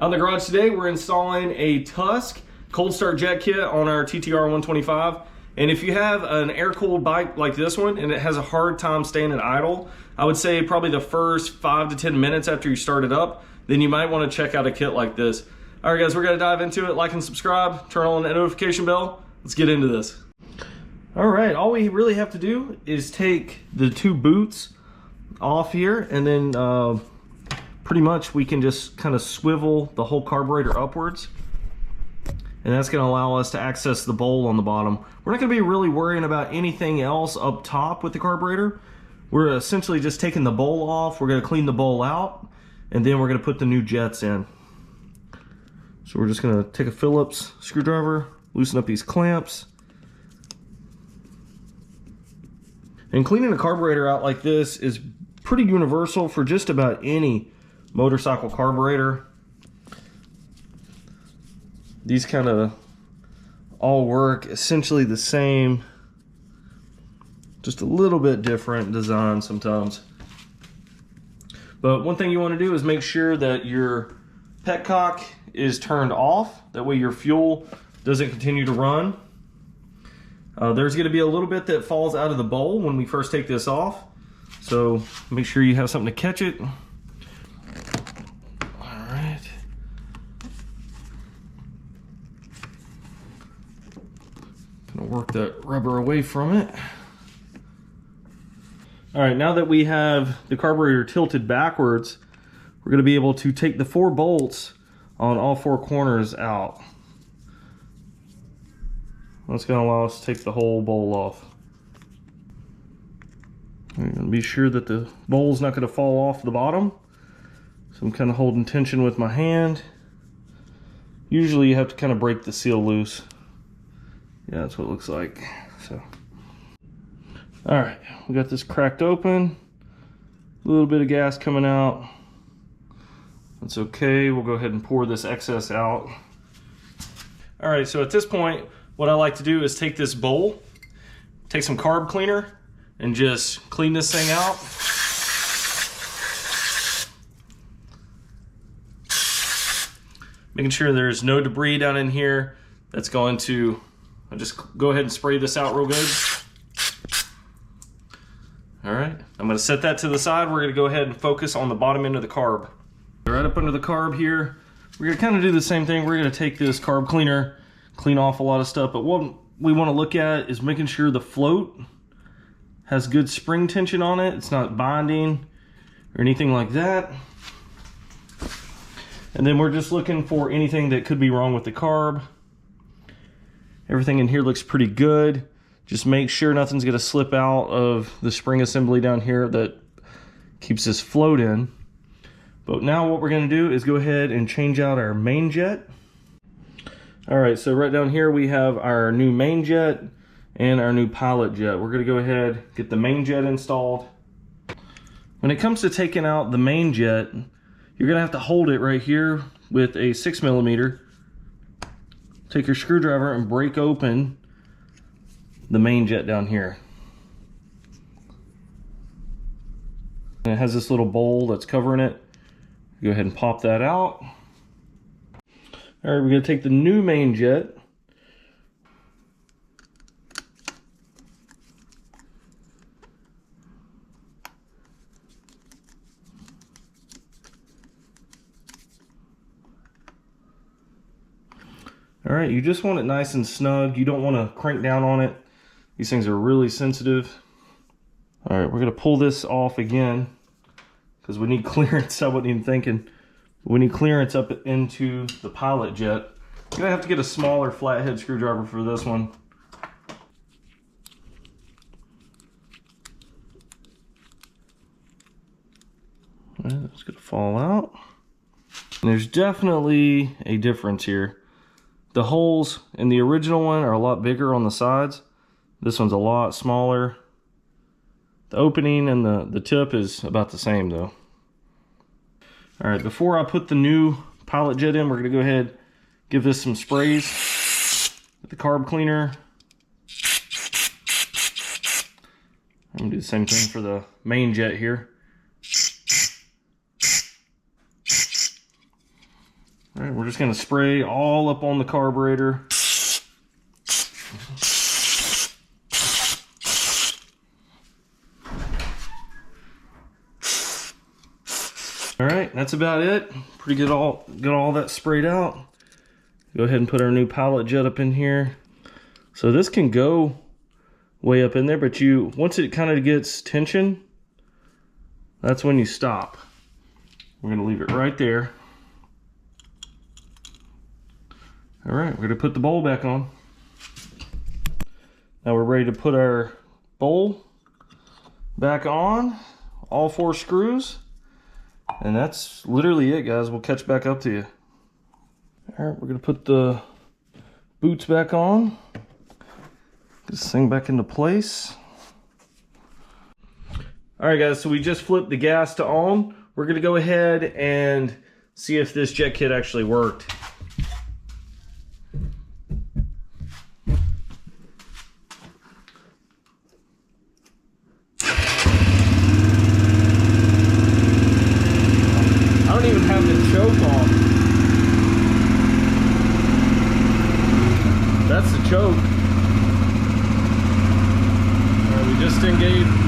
Out in the garage today, we're installing a Tusk cold start jet kit on our TTR-125. And if you have an air-cooled bike like this one and it has a hard time staying at idle, I would say probably the first 5 to 10 minutes after you start it up, then you might want to check out a kit like this. All right guys, we're gonna dive into it. Like and subscribe, turn on the notification bell. Let's get into this. All right, all we really have to do is take the two boots off here, and then pretty much we can just kind of swivel the whole carburetor upwards, and that's going to allow us to access the bowl on the bottom. We're not going to be really worrying about anything else up top with the carburetor. We're essentially just taking the bowl off. We're going to clean the bowl out, and then we're going to put the new jets in. So we're just going to take a Phillips screwdriver, loosen up these clamps. And cleaning a carburetor out like this is pretty universal for just about any motorcycle carburetor. These kind of all work essentially the same, just a little bit different design sometimes. But one thing you want to do is make sure that your petcock is turned off. That way your fuel doesn't continue to run. There's going to be a little bit that falls out of the bowl when we first take this off. So make sure you have something to catch it. Alright. Gonna work that rubber away from it. Alright, now that we have the carburetor tilted backwards, we're going to be able to take the 4 bolts on all 4 corners out. That's going to allow us to take the whole bowl off. I'm going to be sure that the bowl's not going to fall off the bottom. So I'm kind of holding tension with my hand. Usually you have to kind of break the seal loose. Yeah, that's what it looks like. So, all right, we got this cracked open. A little bit of gas coming out. That's okay. We'll go ahead and pour this excess out. All right, so at this point, what I like to do is take this bowl, take some carb cleaner, and just clean this thing out. Making sure there's no debris down in here that's going to, I'll just go ahead and spray this out real good. All right, I'm gonna set that to the side. We're gonna go ahead and focus on the bottom end of the carb. Right up under the carb here, we're gonna kind of do the same thing. We're gonna take this carb cleaner, clean off a lot of stuff, but what we wanna look at is making sure the float has good spring tension on it. It's not binding or anything like that. And then we're just looking for anything that could be wrong with the carb. Everything in here looks pretty good. Just make sure nothing's gonna slip out of the spring assembly down here that keeps this float in. But now what we're gonna do is go ahead and change out our main jet. All right, so right down here we have our new main jet and our new pilot jet. We're gonna go ahead, get the main jet installed. When it comes to taking out the main jet, you're gonna have to hold it right here with a 6mm. Take your screwdriver and break open the main jet down here. And it has this little bowl that's covering it. Go ahead and pop that out. All right, we're gonna take the new main jet. All right, you just want it nice and snug. You don't want to crank down on it. These things are really sensitive. All right, we're gonna pull this off again because we need clearance. I wasn't even thinking. We need clearance up into the pilot jet. You're gonna have to get a smaller flathead screwdriver for this one. All right, that's gonna fall out. And there's definitely a difference here. The holes in the original one are a lot bigger on the sides. This one's a lot smaller. The opening and the tip is about the same though. All right, before I put the new pilot jet in, we're gonna go ahead, give this some sprays with the carb cleaner. I'm gonna do the same thing for the main jet here. All right, we're just gonna spray all up on the carburetor. All right, that's about it. Pretty good. Got all that sprayed out. Go ahead and put our new pilot jet up in here. So this can go way up in there, but once it kind of gets tension, that's when you stop. We're gonna leave it right there. All right, we're gonna put the bowl back on. Now we're ready to put our bowl back on, all 4 screws. And that's literally it, guys. We'll catch back up to you. All right, we're gonna put the boots back on. Get this thing back into place. All right, guys, so we just flipped the gas to on. We're gonna go ahead and see if this jet kit actually worked. I don't even have the choke on. That's the choke. All right, we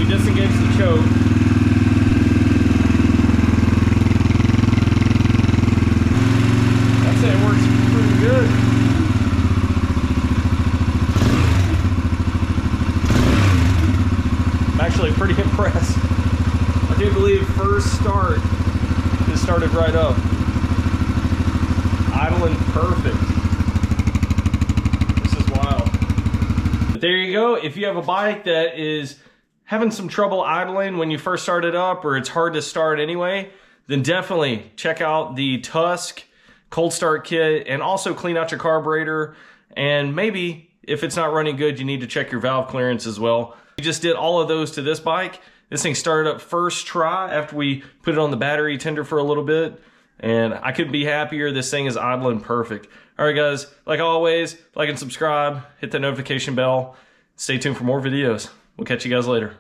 disengaged the choke. I'd say it works pretty good. I'm actually pretty impressed. I do believe first start, it started right up. Idling perfect. This is wild. But there you go. If you have a bike that is having some trouble idling when you first start it up, or it's hard to start anyway, then definitely check out the Tusk cold start kit, and also clean out your carburetor. And maybe if it's not running good, you need to check your valve clearance as well. We just did all of those to this bike. This thing started up first try after we put it on the battery tender for a little bit, and I couldn't be happier. This thing is idling perfect. All right, guys, like always, like and subscribe, hit that notification bell. Stay tuned for more videos. We'll catch you guys later.